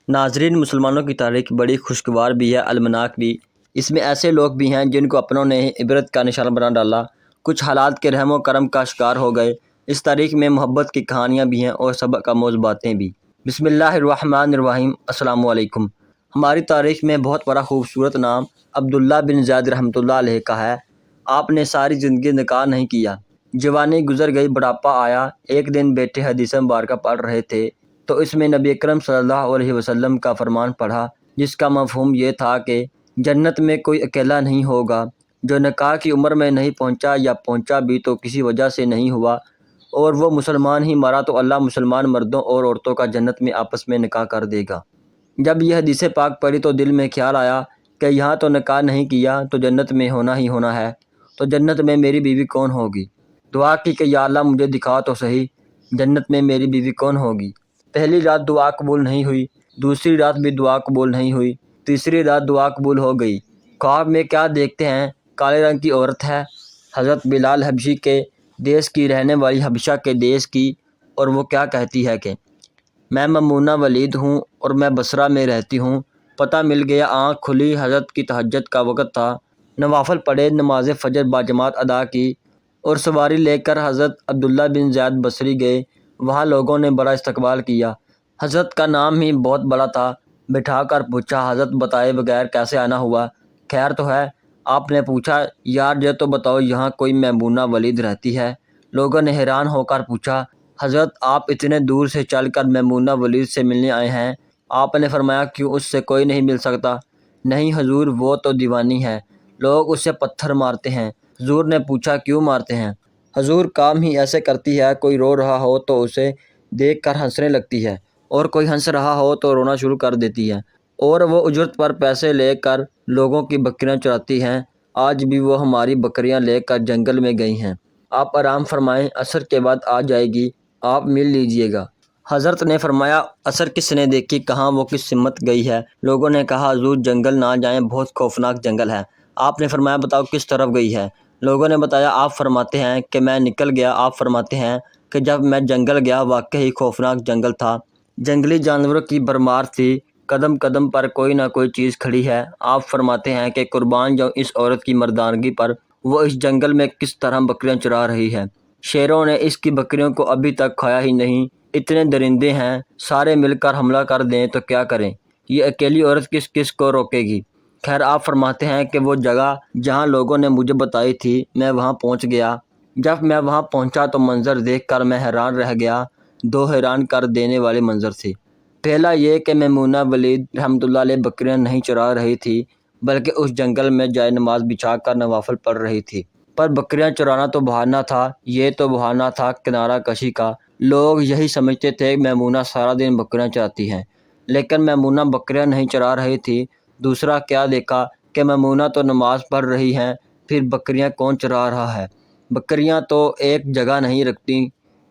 ناظرین، مسلمانوں کی تاریخ بڑی خوشگوار بھی ہے، المناک بھی۔ اس میں ایسے لوگ بھی ہیں جن کو اپنوں نے عبرت کا نشانہ بنا ڈالا، کچھ حالات کے رحم و کرم کا شکار ہو گئے۔ اس تاریخ میں محبت کی کہانیاں بھی ہیں اور سبق آموز باتیں بھی۔ بسم اللہ الرحمن الرحیم۔ السلام علیکم۔ ہماری تاریخ میں بہت بڑا خوبصورت نام عبداللہ بن زید رحمۃ اللہ علیہ کا ہے۔ آپ نے ساری زندگی نکاح نہیں کیا، جوانی گزر گئی، بڑھاپا آیا۔ ایک دن بیٹے حدیث مبارکہ پڑھ رہے تھے تو اس میں نبی اکرم صلی اللہ علیہ وسلم کا فرمان پڑھا، جس کا مفہوم یہ تھا کہ جنت میں کوئی اکیلا نہیں ہوگا جو نکاح کی عمر میں نہیں پہنچا، یا پہنچا بھی تو کسی وجہ سے نہیں ہوا، اور وہ مسلمان ہی مرا تو اللہ مسلمان مردوں اور عورتوں کا جنت میں آپس میں نکاح کر دے گا۔ جب یہ حدیث پاک پڑھی تو دل میں خیال آیا کہ یہاں تو نکاح نہیں کیا تو جنت میں ہونا ہی ہونا ہے، تو جنت میں میری بیوی کون ہوگی؟ دعا کی کہ یا اللہ مجھے دکھا تو صحیح، جنت میں میری بیوی کون ہوگی؟ پہلی رات دعا قبول نہیں ہوئی، دوسری رات بھی دعا قبول نہیں ہوئی، تیسری رات دعا قبول ہو گئی۔ خواب میں کیا دیکھتے ہیں؟ کالے رنگ کی عورت ہے، حضرت بلال حبشی کے دیس کی رہنے والی، حبشہ کے دیس کی، اور وہ کیا کہتی ہے کہ میں ممونہ ولید ہوں اور میں بصرہ میں رہتی ہوں۔ پتہ مل گیا، آنکھ کھلی، حضرت کی تہجد کا وقت تھا، نوافل پڑھے، نماز فجر باجماعت ادا کی اور سواری لے کر حضرت عبداللہ بن زید بصری گئے۔ وہاں لوگوں نے بڑا استقبال کیا، حضرت کا نام ہی بہت بڑا تھا۔ بٹھا کر پوچھا، حضرت بتائے بغیر کیسے آنا ہوا؟ خیر تو ہے؟ آپ نے پوچھا، یار یہ تو بتاؤ یہاں کوئی میمونہ ولید رہتی ہے؟ لوگوں نے حیران ہو کر پوچھا، حضرت آپ اتنے دور سے چل کر میمونہ ولید سے ملنے آئے ہیں؟ آپ نے فرمایا، کیوں اس سے کوئی نہیں مل سکتا؟ نہیں حضور، وہ تو دیوانی ہے، لوگ اسے پتھر مارتے ہیں۔ حضور نے پوچھا، کیوں مارتے ہیں؟ حضور، کام ہی ایسے کرتی ہے، کوئی رو رہا ہو تو اسے دیکھ کر ہنسنے لگتی ہے، اور کوئی ہنس رہا ہو تو رونا شروع کر دیتی ہے، اور وہ اجرت پر پیسے لے کر لوگوں کی بکریاں چراتی ہیں۔ آج بھی وہ ہماری بکریاں لے کر جنگل میں گئی ہیں، آپ آرام فرمائیں، عصر کے بعد آ جائے گی، آپ مل لیجئے گا۔ حضرت نے فرمایا، عصر کس نے دیکھی، کہاں وہ کس سمت گئی ہے؟ لوگوں نے کہا، حضور جنگل نہ جائیں، بہت خوفناک جنگل ہے۔ آپ نے فرمایا، بتاؤ کس طرف گئی ہے؟ لوگوں نے بتایا، آپ فرماتے ہیں کہ میں نکل گیا، آپ فرماتے ہیں کہ جب میں جنگل گیا واقعی خوفناک جنگل تھا، جنگلی جانوروں کی بھرمار تھی، قدم قدم پر کوئی نہ کوئی چیز کھڑی ہے۔ آپ فرماتے ہیں کہ قربان جاؤں اس عورت کی مردانگی پر، وہ اس جنگل میں کس طرح بکریاں چرا رہی ہے، شیروں نے اس کی بکریوں کو ابھی تک کھایا ہی نہیں، اتنے درندے ہیں، سارے مل کر حملہ کر دیں تو کیا کریں، یہ اکیلی عورت کس کس کو روکے گی؟ خیر، آپ فرماتے ہیں کہ وہ جگہ جہاں لوگوں نے مجھے بتائی تھی، میں وہاں پہنچ گیا۔ جب میں وہاں پہنچا تو منظر دیکھ کر میں حیران رہ گیا، دو حیران کر دینے والے منظر تھے۔ پہلا یہ کہ میمونہ ولید رحمۃ اللہ علیہ بکریاں نہیں چرا رہی تھی، بلکہ اس جنگل میں جائے نماز بچھا کر نوافل پڑھ رہی تھی۔ پر بکریاں چرانا تو بہانہ تھا، یہ تو بہانہ تھا کنارہ کشی کا۔ لوگ یہی سمجھتے تھے میمونہ سارا دن بکریاں چراتی ہیں، لیکن میمونہ بکریاں نہیں چرا رہی تھی۔ دوسرا کیا دیکھا کہ میمونہ تو نماز پڑھ رہی ہیں، پھر بکریاں کون چرا رہا ہے؟ بکریاں تو ایک جگہ نہیں رکھتی،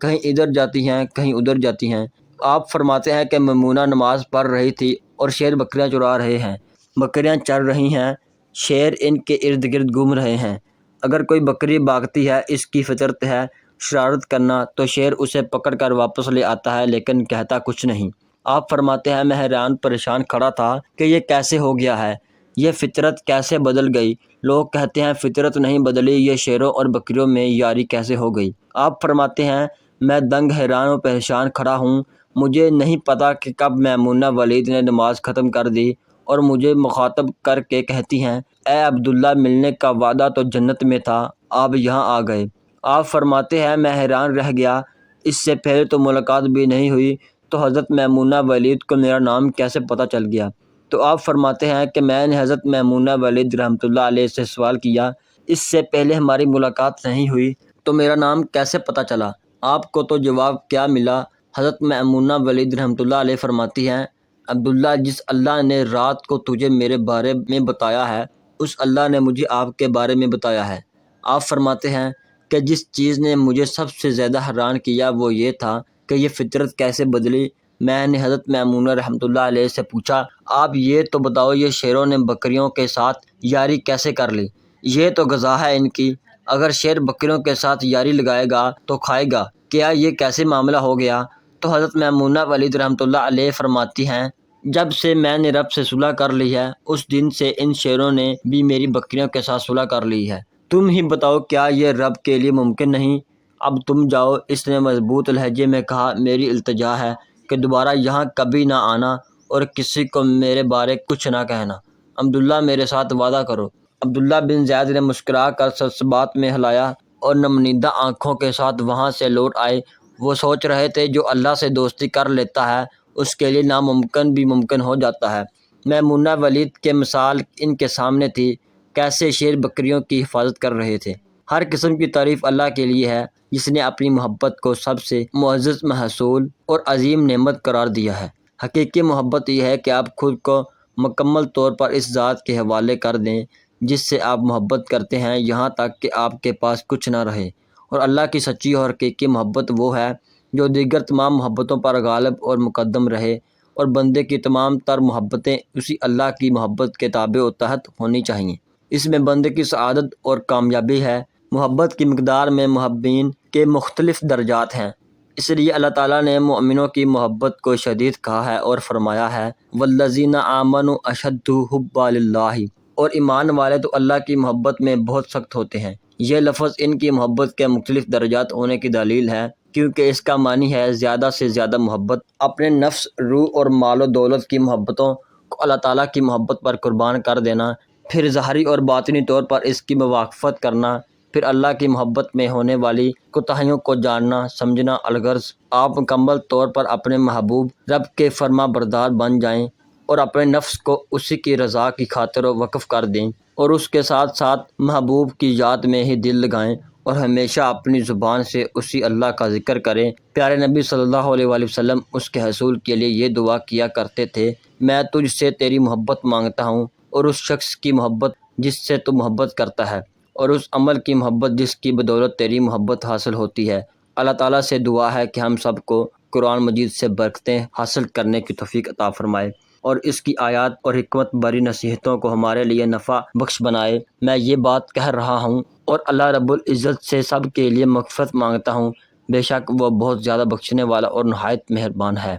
کہیں ادھر جاتی ہیں، کہیں ادھر جاتی ہیں۔ آپ فرماتے ہیں کہ میمونہ نماز پڑھ رہی تھی اور شیر بکریاں چرا رہے ہیں، بکریاں چر رہی ہیں، شیر ان کے ارد گرد گھوم رہے ہیں۔ اگر کوئی بکری بھاگتی ہے، اس کی فطرت ہے شرارت کرنا، تو شیر اسے پکڑ کر واپس لے آتا ہے، لیکن کہتا کچھ نہیں۔ آپ فرماتے ہیں، میں حیران پریشان کھڑا تھا کہ یہ کیسے ہو گیا ہے، یہ فطرت کیسے بدل گئی؟ لوگ کہتے ہیں فطرت نہیں بدلی، یہ شیروں اور بکریوں میں یاری کیسے ہو گئی؟ آپ فرماتے ہیں، میں دنگ حیران و پریشان کھڑا ہوں، مجھے نہیں پتا کہ کب میمونہ ولید نے نماز ختم کر دی اور مجھے مخاطب کر کے کہتی ہیں، اے عبداللہ، ملنے کا وعدہ تو جنت میں تھا، آپ یہاں آ گئے۔ آپ فرماتے ہیں، میں حیران رہ گیا، اس سے پہلے تو ملاقات بھی نہیں ہوئی، تو حضرت میمونہ ولید کو میرا نام کیسے پتہ چل گیا؟ تو آپ فرماتے ہیں کہ میں نے حضرت میمونہ ولید رحمۃ اللہ علیہ سے سوال کیا، اس سے پہلے ہماری ملاقات نہیں ہوئی تو میرا نام کیسے پتہ چلا؟ آپ کو تو جواب کیا ملا؟ حضرت میمونہ ولید رحمۃ اللہ علیہ فرماتی ہیں، عبداللہ، جس اللہ نے رات کو تجھے میرے بارے میں بتایا ہے، اس اللہ نے مجھے آپ کے بارے میں بتایا ہے۔ آپ فرماتے ہیں کہ جس چیز نے مجھے سب سے زیادہ حیران کیا وہ یہ تھا کہ یہ فطرت کیسے بدلی۔ میں نے حضرت میمونہ رحمۃ اللہ علیہ سے پوچھا، آپ یہ تو بتاؤ، یہ شیروں نے بکریوں کے ساتھ یاری کیسے کر لی؟ یہ تو غذا ہے ان کی، اگر شیر بکریوں کے ساتھ یاری لگائے گا تو کھائے گا، کیا یہ کیسے معاملہ ہو گیا؟ تو حضرت میمونہ ولید رحمۃ اللہ علیہ فرماتی ہیں، جب سے میں نے رب سے صلح کر لی ہے اس دن سے ان شیروں نے بھی میری بکریوں کے ساتھ صلح کر لی ہے۔ تم ہی بتاؤ کیا یہ رب کے لیے ممکن نہیں؟ اب تم جاؤ۔ اس نے مضبوط لہجے میں کہا، میری التجا ہے کہ دوبارہ یہاں کبھی نہ آنا اور کسی کو میرے بارے کچھ نہ کہنا۔ عبداللہ میرے ساتھ وعدہ کرو۔ عبداللہ بن زید نے مسکرا کر سر بات میں ہلایا اور نمنیدہ آنکھوں کے ساتھ وہاں سے لوٹ آئے۔ وہ سوچ رہے تھے جو اللہ سے دوستی کر لیتا ہے اس کے لیے ناممکن بھی ممکن ہو جاتا ہے۔ میمونہ ولید کے مثال ان کے سامنے تھی، کیسے شیر بکریوں کی حفاظت کر رہے تھے۔ ہر قسم کی تعریف اللہ کے لیے ہے جس نے اپنی محبت کو سب سے معزز محصول اور عظیم نعمت قرار دیا ہے۔ حقیقی محبت یہ ہے کہ آپ خود کو مکمل طور پر اس ذات کے حوالے کر دیں جس سے آپ محبت کرتے ہیں، یہاں تک کہ آپ کے پاس کچھ نہ رہے۔ اور اللہ کی سچی اور حقیقی محبت وہ ہے جو دیگر تمام محبتوں پر غالب اور مقدم رہے، اور بندے کی تمام تر محبتیں اسی اللہ کی محبت کے تابع و تحت ہونی چاہیے۔ اس میں بندے کی سعادت اور کامیابی ہے۔ محبت کی مقدار میں محبین کے مختلف درجات ہیں، اس لیے اللہ تعالیٰ نے مومنوں کی محبت کو شدید کہا ہے اور فرمایا ہے والذین آمنوا اشد حبا للہ، اور ایمان والے تو اللہ کی محبت میں بہت سخت ہوتے ہیں۔ یہ لفظ ان کی محبت کے مختلف درجات ہونے کی دلیل ہے، کیونکہ اس کا معنی ہے زیادہ سے زیادہ محبت، اپنے نفس، روح اور مال و دولت کی محبتوں کو اللہ تعالیٰ کی محبت پر قربان کر دینا، پھر ظاہری اور باطنی طور پر اس کی موافقت کرنا، پھر اللہ کی محبت میں ہونے والی کوتاہیوں کو جاننا سمجھنا۔ الغرض آپ مکمل طور پر اپنے محبوب رب کے فرما بردار بن جائیں اور اپنے نفس کو اسی کی رضا کی خاطر وقف کر دیں، اور اس کے ساتھ ساتھ محبوب کی یاد میں ہی دل لگائیں اور ہمیشہ اپنی زبان سے اسی اللہ کا ذکر کریں۔ پیارے نبی صلی اللہ علیہ وآلہ وسلم اس کے حصول کے لیے یہ دعا کیا کرتے تھے، میں تجھ سے تیری محبت مانگتا ہوں اور اس شخص کی محبت جس سے تو محبت کرتا ہے، اور اس عمل کی محبت جس کی بدولت تیری محبت حاصل ہوتی ہے۔ اللہ تعالیٰ سے دعا ہے کہ ہم سب کو قرآن مجید سے برکتیں حاصل کرنے کی توفیق عطا فرمائے اور اس کی آیات اور حکمت بری نصیحتوں کو ہمارے لیے نفع بخش بنائے۔ میں یہ بات کہہ رہا ہوں اور اللہ رب العزت سے سب کے لیے مغفرت مانگتا ہوں، بے شک وہ بہت زیادہ بخشنے والا اور نہایت مہربان ہے۔